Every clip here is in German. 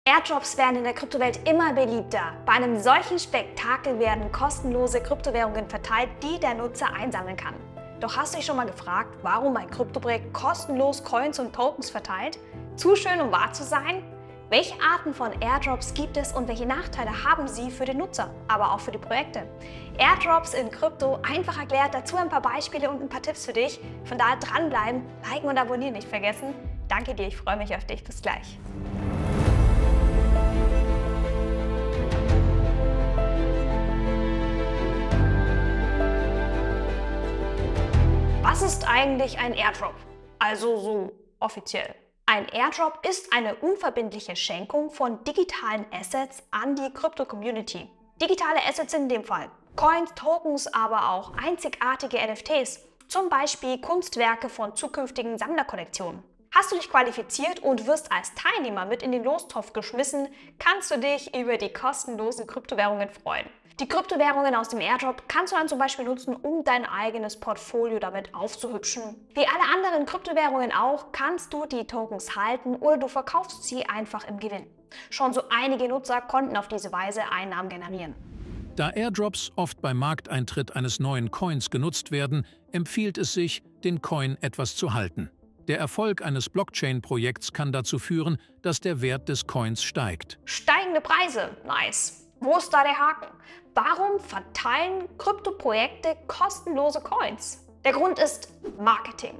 Airdrops werden in der Kryptowelt immer beliebter. Bei einem solchen Spektakel werden kostenlose Kryptowährungen verteilt, die der Nutzer einsammeln kann. Doch hast du dich schon mal gefragt, warum ein Kryptoprojekt kostenlos Coins und Tokens verteilt? Zu schön, um wahr zu sein? Welche Arten von Airdrops gibt es und welche Nachteile haben sie für den Nutzer, aber auch für die Projekte? Airdrops in Krypto einfach erklärt, dazu ein paar Beispiele und ein paar Tipps für dich. Von daher dranbleiben, liken und abonnieren nicht vergessen. Danke dir, ich freue mich auf dich. Bis gleich. Was ist eigentlich ein Airdrop? Also so offiziell. Ein Airdrop ist eine unverbindliche Schenkung von digitalen Assets an die Krypto-Community. Digitale Assets sind in dem Fall Coins, Tokens, aber auch einzigartige NFTs, zum Beispiel Kunstwerke von zukünftigen Sammlerkollektionen. Hast du dich qualifiziert und wirst als Teilnehmer mit in den Lostopf geschmissen, kannst du dich über die kostenlosen Kryptowährungen freuen. Die Kryptowährungen aus dem Airdrop kannst du dann zum Beispiel nutzen, um dein eigenes Portfolio damit aufzuhübschen. Wie alle anderen Kryptowährungen auch, kannst du die Tokens halten oder du verkaufst sie einfach im Gewinn. Schon so einige Nutzer konnten auf diese Weise Einnahmen generieren. Da Airdrops oft beim Markteintritt eines neuen Coins genutzt werden, empfiehlt es sich, den Coin etwas zu halten. Der Erfolg eines Blockchain-Projekts kann dazu führen, dass der Wert des Coins steigt. Steigende Preise, nice. Wo ist da der Haken? Warum verteilen Kryptoprojekte kostenlose Coins? Der Grund ist Marketing.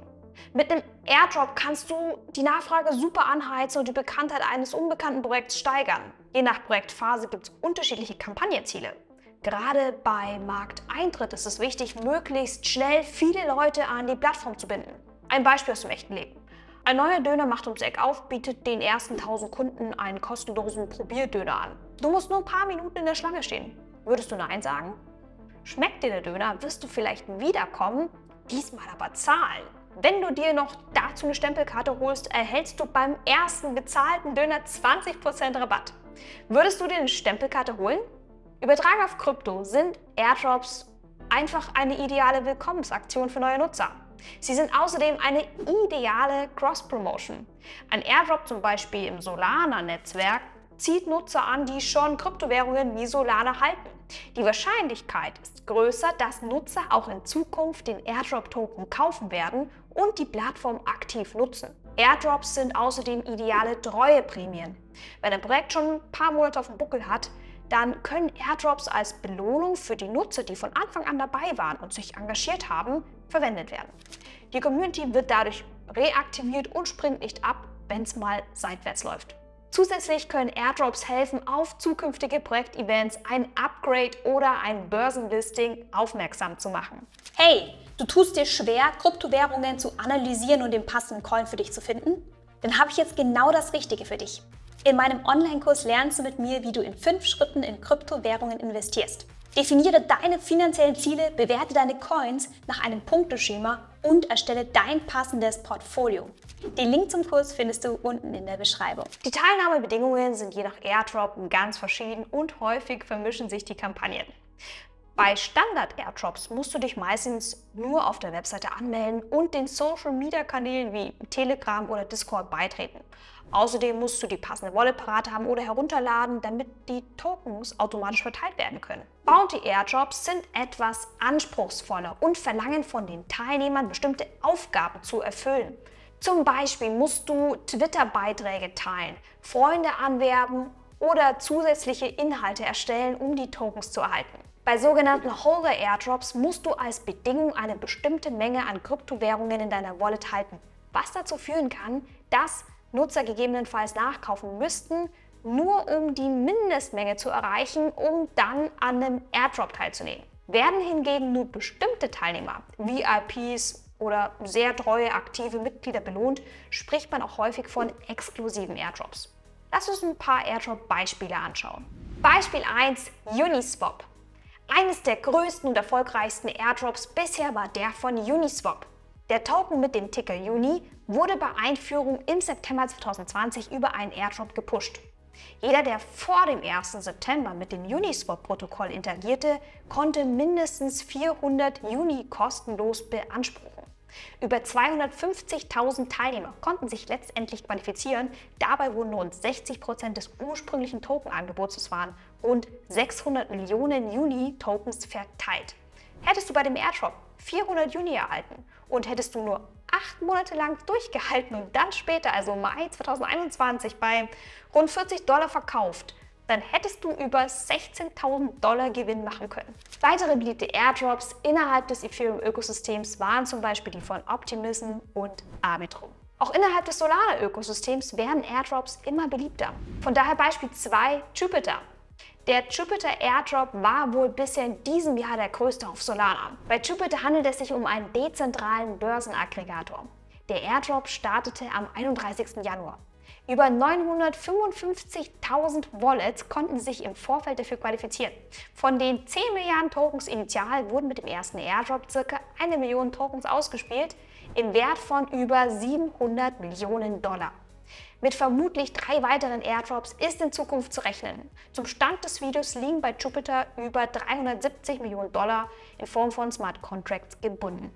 Mit einem Airdrop kannst du die Nachfrage super anheizen und die Bekanntheit eines unbekannten Projekts steigern. Je nach Projektphase gibt es unterschiedliche Kampagnenziele. Gerade bei Markteintritt ist es wichtig, möglichst schnell viele Leute an die Plattform zu binden. Ein Beispiel aus dem echten Leben. Ein neuer Döner macht ums Eck auf, bietet den ersten 1000 Kunden einen kostenlosen Probierdöner an. Du musst nur ein paar Minuten in der Schlange stehen. Würdest du Nein sagen? Schmeckt dir der Döner, wirst du vielleicht wiederkommen, diesmal aber zahlen. Wenn du dir noch dazu eine Stempelkarte holst, erhältst du beim ersten bezahlten Döner 20% Rabatt. Würdest du dir eine Stempelkarte holen? Übertragen auf Krypto sind Airdrops einfach eine ideale Willkommensaktion für neue Nutzer. Sie sind außerdem eine ideale Cross-Promotion. Ein Airdrop zum Beispiel im Solana-Netzwerk zieht Nutzer an, die schon Kryptowährungen wie Solana halten. Die Wahrscheinlichkeit ist größer, dass Nutzer auch in Zukunft den Airdrop-Token kaufen werden und die Plattform aktiv nutzen. Airdrops sind außerdem ideale Treueprämien. Wenn ein Projekt schon ein paar Monate auf dem Buckel hat, dann können Airdrops als Belohnung für die Nutzer, die von Anfang an dabei waren und sich engagiert haben, verwendet werden. Die Community wird dadurch reaktiviert und springt nicht ab, wenn es mal seitwärts läuft. Zusätzlich können Airdrops helfen, auf zukünftige Projektevents, ein Upgrade oder ein Börsenlisting aufmerksam zu machen. Hey, du tust dir schwer, Kryptowährungen zu analysieren und den passenden Coin für dich zu finden? Dann habe ich jetzt genau das Richtige für dich. In meinem Online-Kurs lernst du mit mir, wie du in 5 Schritten in Kryptowährungen investierst. Definiere deine finanziellen Ziele, bewerte deine Coins nach einem Punkteschema und erstelle dein passendes Portfolio. Den Link zum Kurs findest du unten in der Beschreibung. Die Teilnahmebedingungen sind je nach Airdrop ganz verschieden und häufig vermischen sich die Kampagnen. Bei Standard-Airdrops musst du dich meistens nur auf der Webseite anmelden und den Social-Media-Kanälen wie Telegram oder Discord beitreten. Außerdem musst du die passende Wallet parat haben oder herunterladen, damit die Tokens automatisch verteilt werden können. Bounty-Airdrops sind etwas anspruchsvoller und verlangen von den Teilnehmern bestimmte Aufgaben zu erfüllen. Zum Beispiel musst du Twitter-Beiträge teilen, Freunde anwerben oder zusätzliche Inhalte erstellen, um die Tokens zu erhalten. Bei sogenannten Holder-Airdrops musst du als Bedingung eine bestimmte Menge an Kryptowährungen in deiner Wallet halten, was dazu führen kann, dass Nutzer gegebenenfalls nachkaufen müssten, nur um die Mindestmenge zu erreichen, um dann an einem Airdrop teilzunehmen. Werden hingegen nur bestimmte Teilnehmer, VIPs oder sehr treue aktive Mitglieder belohnt, spricht man auch häufig von exklusiven Airdrops. Lass uns ein paar Airdrop-Beispiele anschauen. Beispiel 1: Uniswap. Eines der größten und erfolgreichsten Airdrops bisher war der von Uniswap. Der Token mit dem Ticker UNI wurde bei Einführung im September 2020 über einen Airdrop gepusht. Jeder, der vor dem 1. September mit dem Uniswap-Protokoll interagierte, konnte mindestens 400 UNI kostenlos beanspruchen. Über 250.000 Teilnehmer konnten sich letztendlich qualifizieren. Dabei wurden rund 60% des ursprünglichen Tokenangebots, das waren rund 600 Millionen Uni-Tokens, verteilt. Hättest du bei dem Airdrop 400 Uni erhalten und hättest du nur 8 Monate lang durchgehalten und dann später, also Mai 2021, bei rund $40 verkauft, dann hättest du über $16.000 Gewinn machen können. Weitere beliebte Airdrops innerhalb des Ethereum-Ökosystems waren zum Beispiel die von Optimism und Arbitrum. Auch innerhalb des Solana-Ökosystems werden Airdrops immer beliebter. Von daher Beispiel 2, Jupiter. Der Jupiter Airdrop war wohl bisher in diesem Jahr der größte auf Solana. Bei Jupiter handelt es sich um einen dezentralen Börsenaggregator. Der Airdrop startete am 31. Januar. Über 955.000 Wallets konnten sich im Vorfeld dafür qualifizieren. Von den 10 Milliarden Tokens initial wurden mit dem ersten Airdrop ca. 1 Million Tokens ausgespielt, im Wert von über 700 Millionen $. Mit vermutlich 3 weiteren Airdrops ist in Zukunft zu rechnen. Zum Stand des Videos liegen bei Jupiter über 370 Millionen $ in Form von Smart Contracts gebunden.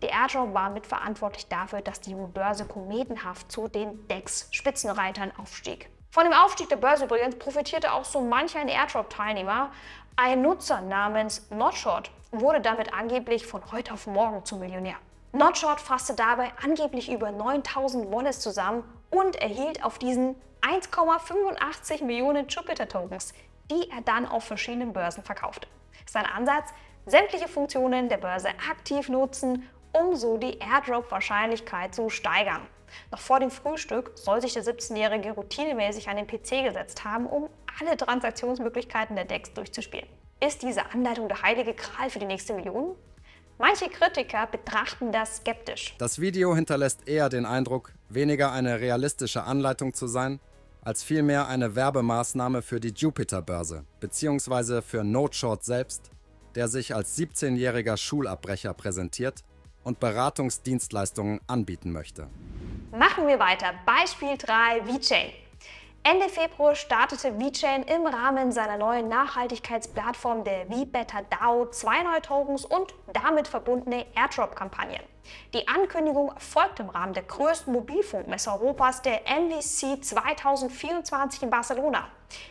Der Airdrop war mitverantwortlich dafür, dass die Börse kometenhaft zu den DEX-Spitzenreitern aufstieg. Von dem Aufstieg der Börse übrigens profitierte auch so manch ein Airdrop-Teilnehmer. Ein Nutzer namens Notshort wurde damit angeblich von heute auf morgen zum Millionär. Notshort fasste dabei angeblich über 9.000 Wallets zusammen und erhielt auf diesen 1,85 Millionen Jupiter-Tokens, die er dann auf verschiedenen Börsen verkaufte. Sein Ansatz: sämtliche Funktionen der Börse aktiv nutzen, um so die Airdrop-Wahrscheinlichkeit zu steigern. Noch vor dem Frühstück soll sich der 17-Jährige routinemäßig an den PC gesetzt haben, um alle Transaktionsmöglichkeiten der DEX durchzuspielen. Ist diese Anleitung der heilige Gral für die nächste Million? Manche Kritiker betrachten das skeptisch. Das Video hinterlässt eher den Eindruck, weniger eine realistische Anleitung zu sein, als vielmehr eine Werbemaßnahme für die Jupiter-Börse, beziehungsweise für Notshort selbst, der sich als 17-jähriger Schulabbrecher präsentiert und Beratungsdienstleistungen anbieten möchte. Machen wir weiter. Beispiel 3, VeChain. Ende Februar startete VeChain im Rahmen seiner neuen Nachhaltigkeitsplattform der VBetterDAO 2 neue Tokens und damit verbundene Airdrop-Kampagnen. Die Ankündigung erfolgte im Rahmen der größten Mobilfunkmesse Europas, der MWC 2024 in Barcelona.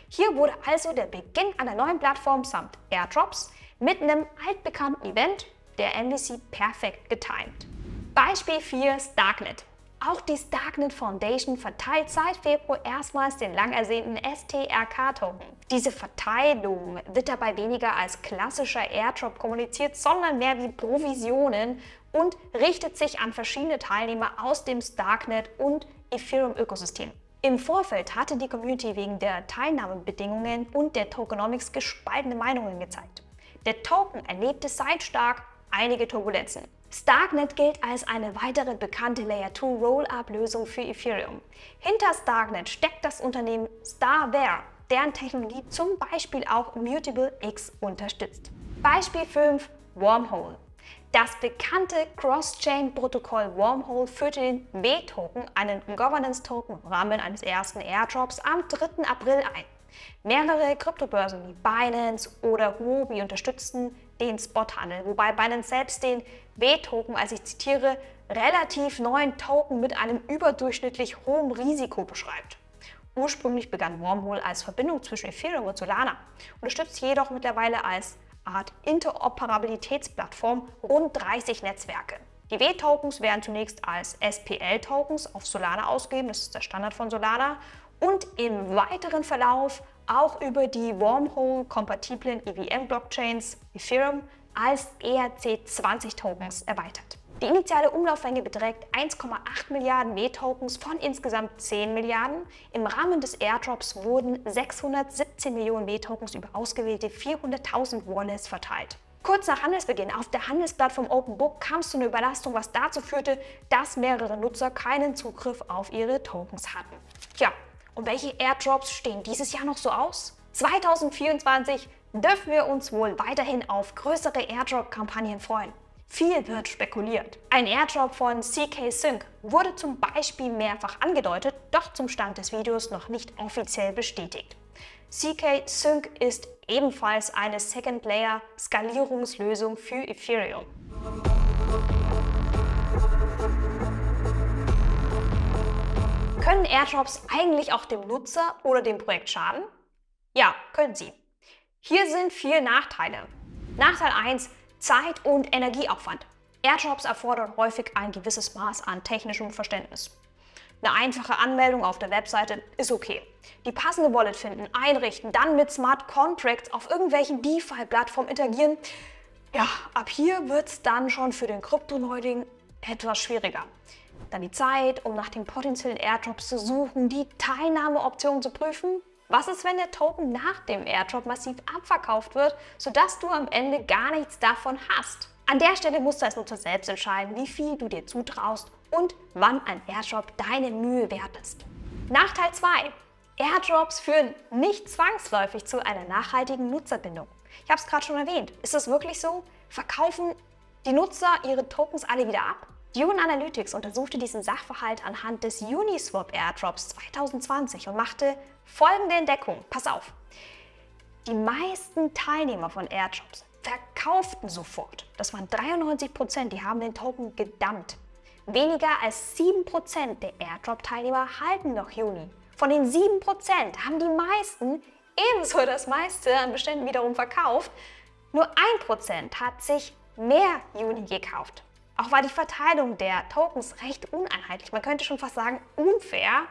Hier wurde also der Beginn einer neuen Plattform samt Airdrops mit einem altbekannten Event, der MWC, perfekt getimt. Beispiel 4, Starknet. Auch die Starknet Foundation verteilt seit Februar erstmals den lang ersehnten STRK-Token. Diese Verteilung wird dabei weniger als klassischer Airdrop kommuniziert, sondern mehr wie Provisionen und richtet sich an verschiedene Teilnehmer aus dem Starknet und Ethereum-Ökosystem. Im Vorfeld hatte die Community wegen der Teilnahmebedingungen und der Tokenomics gespaltene Meinungen gezeigt. Der Token erlebte seit Stark einige Turbulenzen. Starknet gilt als eine weitere bekannte Layer-2 Roll-Up-Lösung für Ethereum. Hinter Starknet steckt das Unternehmen Starware, deren Technologie zum Beispiel auch Mutable X unterstützt. Beispiel 5, Wormhole. Das bekannte Cross-Chain-Protokoll Wormhole führte den W-Token, einen Governance-Token, im Rahmen eines ersten Airdrops am 3. April ein. Mehrere Kryptobörsen wie Binance oder Huobi unterstützten den Spothandel, wobei Binance selbst den W-Token, als ich zitiere, relativ neuen Token mit einem überdurchschnittlich hohen Risiko beschreibt. Ursprünglich begann Wormhole als Verbindung zwischen Ethereum und Solana, unterstützt jedoch mittlerweile als Art Interoperabilitätsplattform rund 30 Netzwerke. Die W-Tokens werden zunächst als SPL-Tokens auf Solana ausgegeben, das ist der Standard von Solana, und im weiteren Verlauf auch über die Wormhole-kompatiblen EVM-Blockchains Ethereum als ERC20-Tokens erweitert. Die initiale Umlaufmenge beträgt 1,8 Milliarden W-Tokens von insgesamt 10 Milliarden. Im Rahmen des Airdrops wurden 617 Millionen W-Tokens über ausgewählte 400.000 Wallets verteilt. Kurz nach Handelsbeginn auf der Handelsplattform OpenBook kam es zu einer Überlastung, was dazu führte, dass mehrere Nutzer keinen Zugriff auf ihre Tokens hatten. Tja, und welche Airdrops stehen dieses Jahr noch so aus? 2024 dürfen wir uns wohl weiterhin auf größere Airdrop-Kampagnen freuen. Viel wird spekuliert. Ein Airdrop von CK Sync wurde zum Beispiel mehrfach angedeutet, doch zum Stand des Videos noch nicht offiziell bestätigt. CK Sync ist ebenfalls eine Second-Layer-Skalierungslösung für Ethereum. Können Airdrops eigentlich auch dem Nutzer oder dem Projekt schaden? Ja, können sie. Hier sind 4 Nachteile. Nachteil 1: Zeit- und Energieaufwand. Airdrops erfordern häufig ein gewisses Maß an technischem Verständnis. Eine einfache Anmeldung auf der Webseite ist okay. Die passende Wallet finden, einrichten, dann mit Smart Contracts auf irgendwelchen DeFi-Plattformen interagieren. Ja, ab hier wird es dann schon für den Kryptoneuling etwas schwieriger. Dann die Zeit, um nach den potenziellen Airdrops zu suchen, die Teilnahmeoptionen zu prüfen. Was ist, wenn der Token nach dem Airdrop massiv abverkauft wird, sodass du am Ende gar nichts davon hast? An der Stelle musst du als Nutzer selbst entscheiden, wie viel du dir zutraust und wann ein Airdrop deine Mühe wert ist. Nachteil 2: Airdrops führen nicht zwangsläufig zu einer nachhaltigen Nutzerbindung. Ich habe es gerade schon erwähnt. Ist das wirklich so? Verkaufen die Nutzer ihre Tokens alle wieder ab? Dune Analytics untersuchte diesen Sachverhalt anhand des Uniswap Airdrops 2020 und machte folgende Entdeckung. Pass auf! Die meisten Teilnehmer von Airdrops verkauften sofort. Das waren 93%, die haben den Token gedumpt. Weniger als 7% der Airdrop-Teilnehmer halten noch Uni. Von den 7% haben die meisten ebenso das meiste an Beständen wiederum verkauft. Nur 1% hat sich mehr Uni gekauft. Auch war die Verteilung der Tokens recht uneinheitlich. Man könnte schon fast sagen unfair.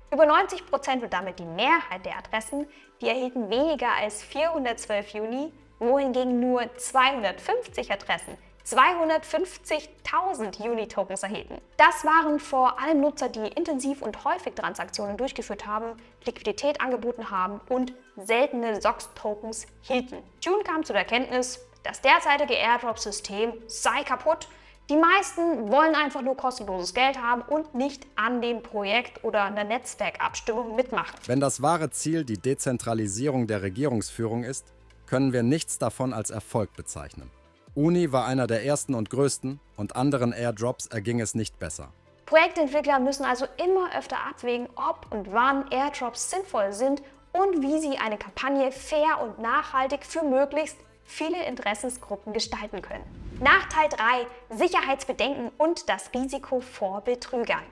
Über 90% und damit die Mehrheit der Adressen, die erhielten weniger als 412 Uni, wohingegen nur 250 Adressen 250.000 Uni-Tokens erhielten. Das waren vor allem Nutzer, die intensiv und häufig Transaktionen durchgeführt haben, Liquidität angeboten haben und seltene SOX-Tokens hielten. Dune kam zu der Erkenntnis, das derzeitige Airdrop-System sei kaputt. Die meisten wollen einfach nur kostenloses Geld haben und nicht an dem Projekt oder einer Netzwerkabstimmung mitmachen. Wenn das wahre Ziel die Dezentralisierung der Regierungsführung ist, können wir nichts davon als Erfolg bezeichnen. Uni war einer der ersten und größten und anderen Airdrops erging es nicht besser. Projektentwickler müssen also immer öfter abwägen, ob und wann Airdrops sinnvoll sind und wie sie eine Kampagne fair und nachhaltig für möglichst viele Interessensgruppen gestalten können. Nachteil 3: Sicherheitsbedenken und das Risiko vor Betrügern.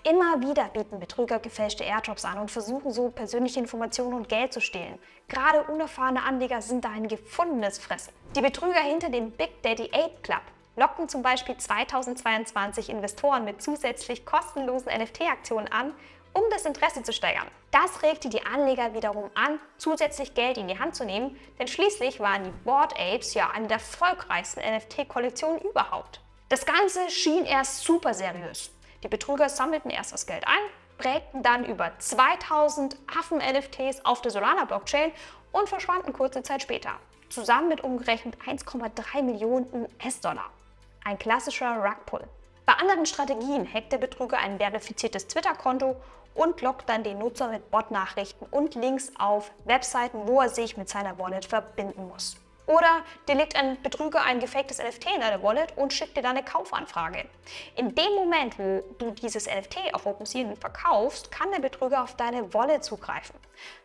Immer wieder bieten Betrüger gefälschte Airdrops an und versuchen so persönliche Informationen und Geld zu stehlen. Gerade unerfahrene Anleger sind da ein gefundenes Fressen. Die Betrüger hinter dem Big Daddy Ape Club lockten zum Beispiel 2022 Investoren mit zusätzlich kostenlosen NFT-Aktionen an, um das Interesse zu steigern. Das regte die Anleger wiederum an, zusätzlich Geld in die Hand zu nehmen, denn schließlich waren die Bored Apes ja eine der erfolgreichsten NFT-Kollektionen überhaupt. Das Ganze schien erst super seriös. Die Betrüger sammelten erst das Geld ein, prägten dann über 2000 Affen-NFTs auf der Solana-Blockchain und verschwanden kurze Zeit später. Zusammen mit umgerechnet 1,3 Millionen US-Dollar. Ein klassischer Rugpull. Bei anderen Strategien hackt der Betrüger ein verifiziertes Twitter-Konto und lockt dann den Nutzer mit Bot-Nachrichten und Links auf Webseiten, wo er sich mit seiner Wallet verbinden muss. Oder dir legt ein Betrüger ein gefaktes NFT in deine Wallet und schickt dir dann eine Kaufanfrage. In dem Moment, wo du dieses NFT auf OpenSea verkaufst, kann der Betrüger auf deine Wallet zugreifen.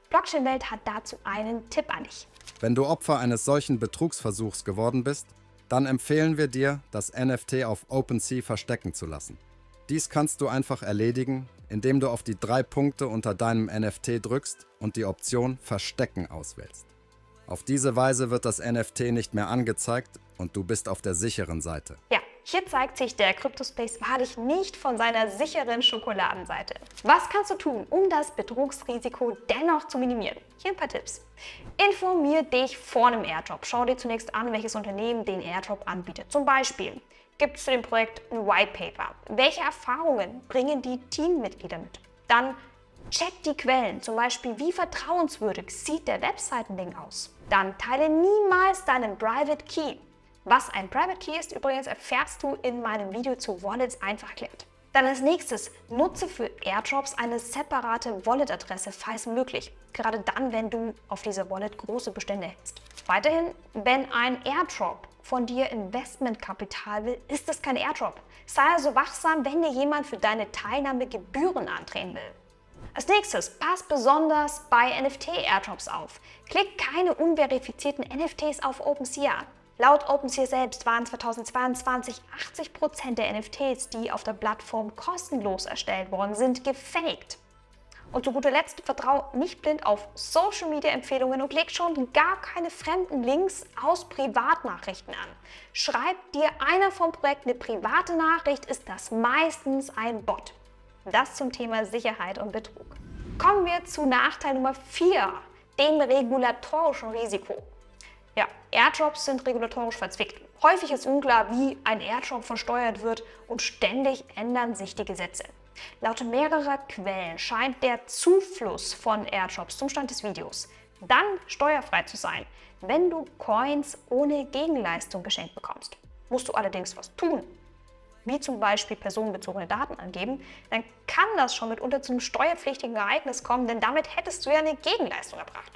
Blockchain-Welt hat dazu einen Tipp an dich. Wenn du Opfer eines solchen Betrugsversuchs geworden bist, dann empfehlen wir dir, das NFT auf OpenSea verstecken zu lassen. Dies kannst du einfach erledigen, indem du auf die 3 Punkte unter deinem NFT drückst und die Option Verstecken auswählst. Auf diese Weise wird das NFT nicht mehr angezeigt und du bist auf der sicheren Seite. Ja, hier zeigt sich der Cryptospace wahrlich nicht von seiner sicheren Schokoladenseite. Was kannst du tun, um das Betrugsrisiko dennoch zu minimieren? Hier ein paar Tipps. Informier dich vor einem Airdrop. Schau dir zunächst an, welches Unternehmen den Airdrop anbietet. Zum Beispiel gibt es zu dem Projekt ein White Paper. Welche Erfahrungen bringen die Teammitglieder mit? Dann check die Quellen, zum Beispiel wie vertrauenswürdig sieht der Webseitenlink aus. Dann teile niemals deinen Private Key. Was ein Private Key ist, übrigens erfährst du in meinem Video zu Wallets einfach erklärt. Dann als nächstes, nutze für Airdrops eine separate Wallet-Adresse, falls möglich. Gerade dann, wenn du auf dieser Wallet große Bestände hältst. Weiterhin, wenn ein Airdrop von dir Investmentkapital will, ist es kein Airdrop. Sei also wachsam, wenn dir jemand für deine Teilnahme Gebühren andrehen will. Als nächstes, pass besonders bei NFT-Airdrops auf. Klick keine unverifizierten NFTs auf OpenSea an. Laut OpenSea selbst waren 2022 80% der NFTs, die auf der Plattform kostenlos erstellt worden sind, gefaked. Und zu guter Letzt, vertrau nicht blind auf Social-Media-Empfehlungen und leg schon gar keine fremden Links aus Privatnachrichten an. Schreibt dir einer vom Projekt eine private Nachricht, ist das meistens ein Bot. Das zum Thema Sicherheit und Betrug. Kommen wir zu Nachteil Nummer 4, dem regulatorischen Risiko. Ja, Airdrops sind regulatorisch verzwickt. Häufig ist unklar, wie ein Airdrop versteuert wird und ständig ändern sich die Gesetze. Laut mehrerer Quellen scheint der Zufluss von Airdrops zum Stand des Videos dann steuerfrei zu sein, wenn du Coins ohne Gegenleistung geschenkt bekommst. Musst du allerdings was tun, wie zum Beispiel personenbezogene Daten angeben, dann kann das schon mitunter zu einem steuerpflichtigen Ereignis kommen, denn damit hättest du ja eine Gegenleistung erbracht.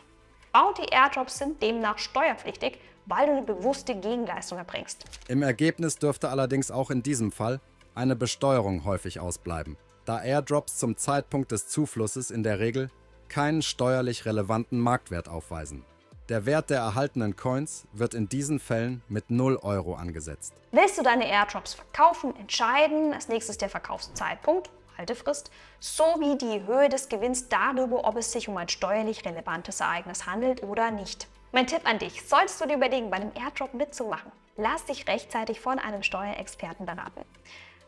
Bounty-Airdrops sind demnach steuerpflichtig, weil du eine bewusste Gegenleistung erbringst. Im Ergebnis dürfte allerdings auch in diesem Fall eine Besteuerung häufig ausbleiben, da Airdrops zum Zeitpunkt des Zuflusses in der Regel keinen steuerlich relevanten Marktwert aufweisen. Der Wert der erhaltenen Coins wird in diesen Fällen mit 0 € angesetzt. Willst du deine Airdrops verkaufen, entscheiden als nächstes der Verkaufszeitpunkt, Haltefrist, sowie die Höhe des Gewinns darüber, ob es sich um ein steuerlich relevantes Ereignis handelt oder nicht. Mein Tipp an dich, solltest du dir überlegen, bei einem Airdrop mitzumachen, lass dich rechtzeitig von einem Steuerexperten beraten.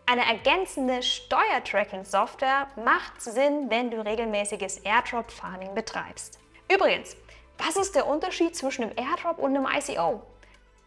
Eine ergänzende Steuertracking-Software macht Sinn, wenn du regelmäßiges Airdrop-Farming betreibst. Übrigens, was ist der Unterschied zwischen einem Airdrop und einem ICO?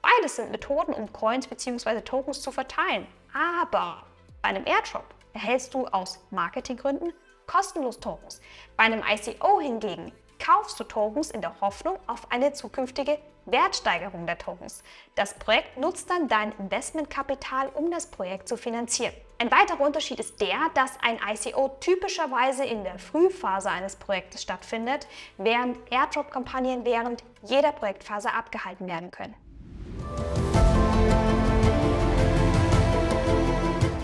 Beides sind Methoden, um Coins bzw. Tokens zu verteilen. Aber bei einem Airdrop erhältst du aus Marketinggründen kostenlos Tokens. Bei einem ICO hingegen kaufst du Tokens in der Hoffnung auf eine zukünftige Wertsteigerung der Tokens. Das Projekt nutzt dann dein Investmentkapital, um das Projekt zu finanzieren. Ein weiterer Unterschied ist der, dass ein ICO typischerweise in der Frühphase eines Projektes stattfindet, während Airdrop-Kampagnen während jeder Projektphase abgehalten werden können.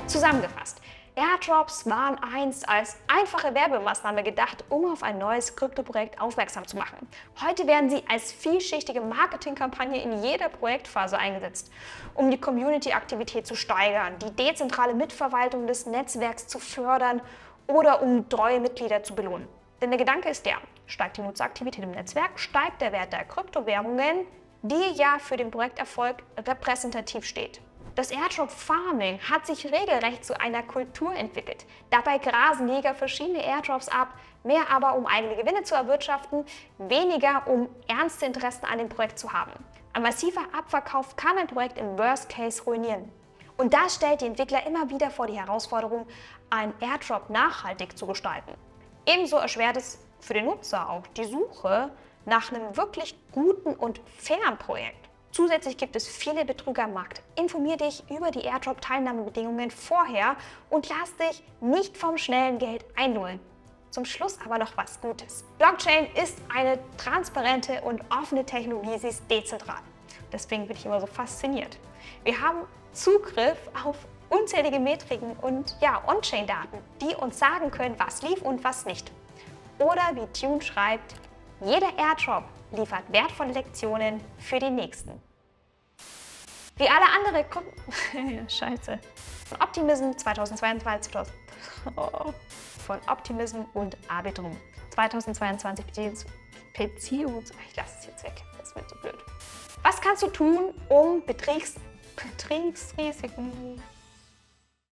Zusammengefasst. Airdrops waren einst als einfache Werbemaßnahme gedacht, um auf ein neues Kryptoprojekt aufmerksam zu machen. Heute werden sie als vielschichtige Marketingkampagne in jeder Projektphase eingesetzt, um die Community-Aktivität zu steigern, die dezentrale Mitverwaltung des Netzwerks zu fördern oder um treue Mitglieder zu belohnen. Denn der Gedanke ist der, steigt die Nutzeraktivität im Netzwerk, steigt der Wert der Kryptowährungen, die ja für den Projekterfolg repräsentativ steht. Das Airdrop-Farming hat sich regelrecht zu einer Kultur entwickelt. Dabei grasen Jäger verschiedene Airdrops ab, mehr aber um eigene Gewinne zu erwirtschaften, weniger um ernste Interessen an dem Projekt zu haben. Ein massiver Abverkauf kann ein Projekt im Worst Case ruinieren. Und das stellt die Entwickler immer wieder vor die Herausforderung, einen Airdrop nachhaltig zu gestalten. Ebenso erschwert es für den Nutzer auch die Suche nach einem wirklich guten und fairen Projekt. Zusätzlich gibt es viele Betrüger am Markt. Informier dich über die Airdrop-Teilnahmebedingungen vorher und lass dich nicht vom schnellen Geld einlullen. Zum Schluss aber noch was Gutes. Blockchain ist eine transparente und offene Technologie, sie ist dezentral. Deswegen bin ich immer so fasziniert. Wir haben Zugriff auf unzählige Metriken und On-Chain-Daten, die uns sagen können, was lief und was nicht. Oder wie Tune schreibt, jeder Airdrop liefert wertvolle Lektionen für die nächsten. Wie alle andere Scheiße. Von Optimism 2022, von Optimism und Arbitrum 2022 Beziehungs... Ich lasse es jetzt weg, das wird so blöd. Was kannst du tun, um Betriebsrisiken